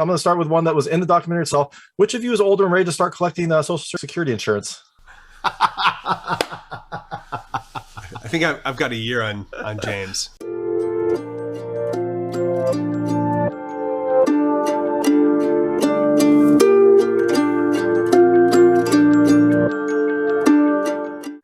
I'm going to start with one that was in the documentary itself. Which of you is older and ready to start collecting Social Security insurance? I think I've got a year on James.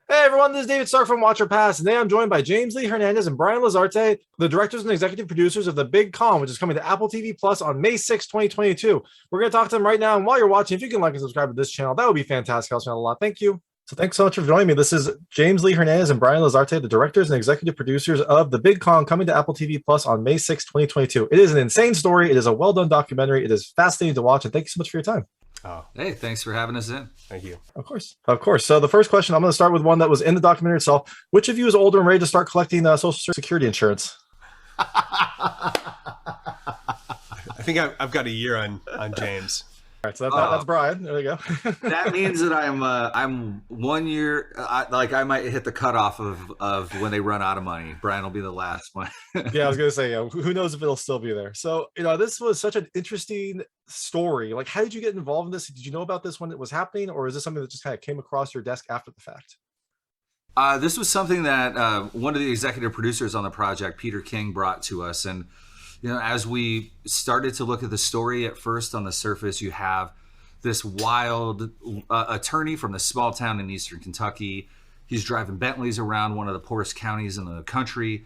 Hey everyone, this is David Stark from Watcher Pass. Today I'm joined by James Lee Hernandez and Brian Lazarte, the directors and executive producers of the Big Conn, which is coming to Apple TV Plus on May 6, 2022. We're going to talk to them right now, and while you're watching, if you can like and subscribe to this channel, that would be fantastic. Helps me out a lot. Thank you. So thanks so much for joining me. This is James Lee Hernandez and Brian Lazarte, the directors and executive producers of the Big Conn, coming to Apple TV Plus on May 6, 2022. It is an insane story. It is a well-done documentary. It is fascinating to watch, and thank you so much for your time. Oh, hey, thanks for having us in. Thank you. Of course. So the first question, I'm going to start with one that was in the documentary itself. Which of you is older and ready to start collecting Social Security insurance? I think I've got a year on James. All right, so that's Brian. There you go. That means that I'm 1 year. I might hit the cutoff of when they run out of money. Brian will be the last one. Yeah, I was gonna say, who knows if it'll still be there. So this was such an interesting story. Like, how did you get involved in this? Did you know about this when it was happening, or is this something that just kind of came across your desk after the fact? This was something that one of the executive producers on the project, Peter King, brought to us. And as we started to look at the story, at first on the surface, you have this wild attorney from the small town in eastern Kentucky. He's driving Bentleys around one of the poorest counties in the country.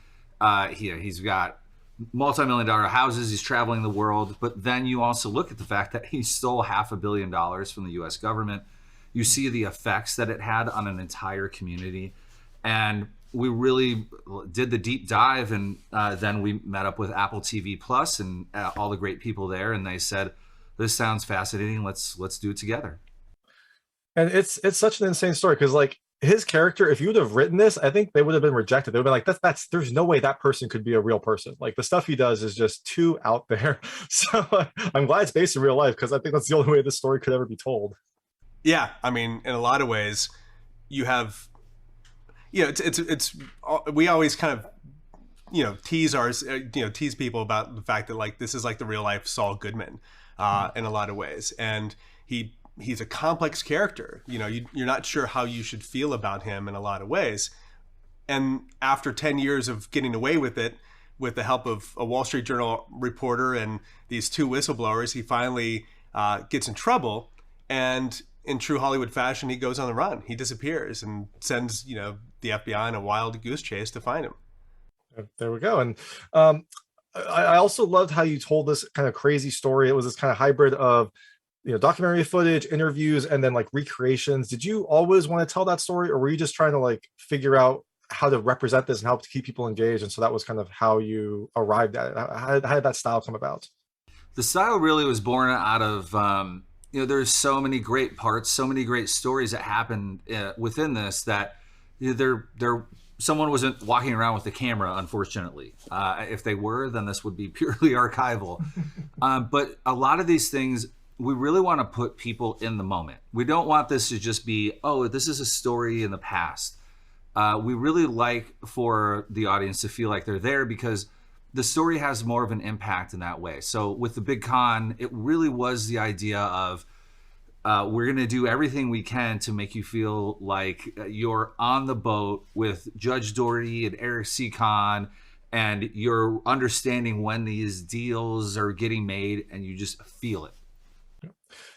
He's got multi-million-dollar houses. He's traveling the world. But then you also look at the fact that he stole $500 million from the U.S. government. You see the effects that it had on an entire community. And we really did the deep dive, and then we met up with Apple TV Plus and all the great people there, and they said, "This sounds fascinating. Let's do it together." And it's such an insane story because, like, his character, if you would have written this, I think they would have been rejected. They would have been like, "That's there's no way that person could be a real person." Like, the stuff he does is just too out there. So I'm glad it's based in real life, because I think that's the only way this story could ever be told. Yeah, I mean, in a lot of ways, you have. It's we always kind of tease people about the fact that, like, this is like the real life Saul Goodman in a lot of ways, and he's a complex character. You're not sure how you should feel about him in a lot of ways, and after 10 years of getting away with it, with the help of a Wall Street Journal reporter and these two whistleblowers, he finally gets in trouble, and in true Hollywood fashion, he goes on the run. He disappears and sends, the FBI on a wild goose chase to find him. There we go. And I also loved how you told this kind of crazy story. It was this kind of hybrid of, documentary footage, interviews, and then like recreations. Did you always want to tell that story, or were you just trying to like figure out how to represent this and how to keep people engaged? And so that was kind of how you arrived at it. How did that style come about? The style really was born out of, there's so many great parts, so many great stories that happened within this that someone wasn't walking around with the camera, unfortunately. If they were, then this would be purely archival. But a lot of these things, we really want to put people in the moment. We don't want this to just be, this is a story in the past. We really like for the audience to feel like they're there, because the story has more of an impact in that way. So with the Big Conn, it really was the idea of, we're going to do everything we can to make you feel like you're on the boat with Judge Doherty and Eric C. Conn, and you're understanding when these deals are getting made, and you just feel it.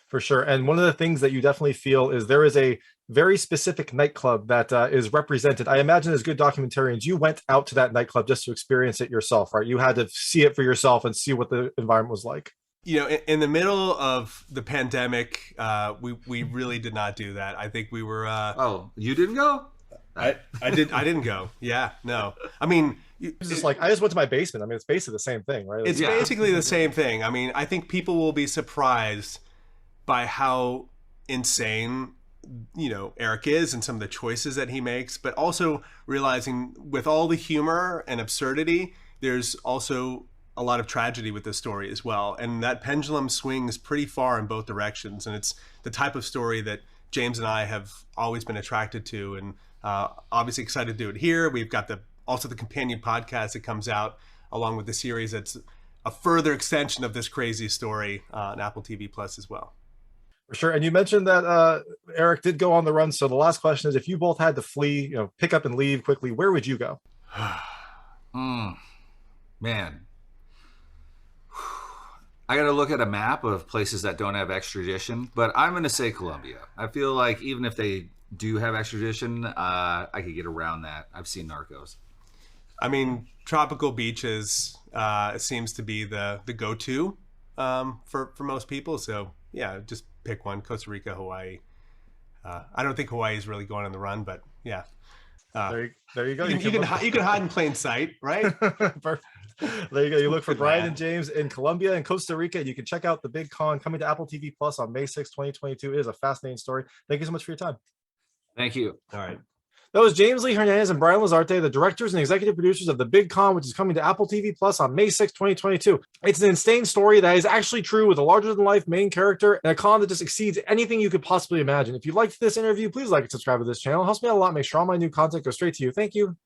For sure. And one of the things that you definitely feel is there is a very specific nightclub that is represented. I imagine as good documentarians, you went out to that nightclub just to experience it yourself, right? You had to see it for yourself and see what the environment was like. In the middle of the pandemic, we really did not do that. I think we were. You didn't go? I didn't go. Yeah, no. I mean, it's just like, I just went to my basement. I mean, it's basically the same thing, right? It's basically the same thing. I mean, I think people will be surprised by how insane Eric is and some of the choices that he makes, but also realizing with all the humor and absurdity, there's also a lot of tragedy with this story as well. And that pendulum swings pretty far in both directions. And it's the type of story that James and I have always been attracted to, and obviously excited to do it here. We've got also the companion podcast that comes out along with the series that's a further extension of this crazy story on Apple TV Plus as well. For sure. And you mentioned that Eric did go on the run. So the last question is, if you both had to flee, pick up and leave quickly, where would you go? Man. I got to look at a map of places that don't have extradition, but I'm going to say Colombia. I feel like even if they do have extradition, I could get around that. I've seen Narcos. I mean, tropical beaches seems to be the go-to for most people. So yeah, just pick one: Costa Rica, Hawaii. I don't think Hawaii is really going on the run, but yeah. There you go. You can hide in plain sight, right? Perfect. There you go. You look for Brian and James in Colombia and Costa Rica. You can check out the Big Conn coming to Apple TV Plus on May 6, 2022. It is a fascinating story. Thank you so much for your time. Thank you. All right. That was James Lee Hernandez and Brian Lazarte, the directors and executive producers of the Big Conn, which is coming to Apple TV Plus on May 6, 2022. It's an insane story that is actually true with a larger-than-life main character and a con that just exceeds anything you could possibly imagine. If you liked this interview, please like and subscribe to this channel. It helps me out a lot. Make sure all my new content goes straight to you. Thank you.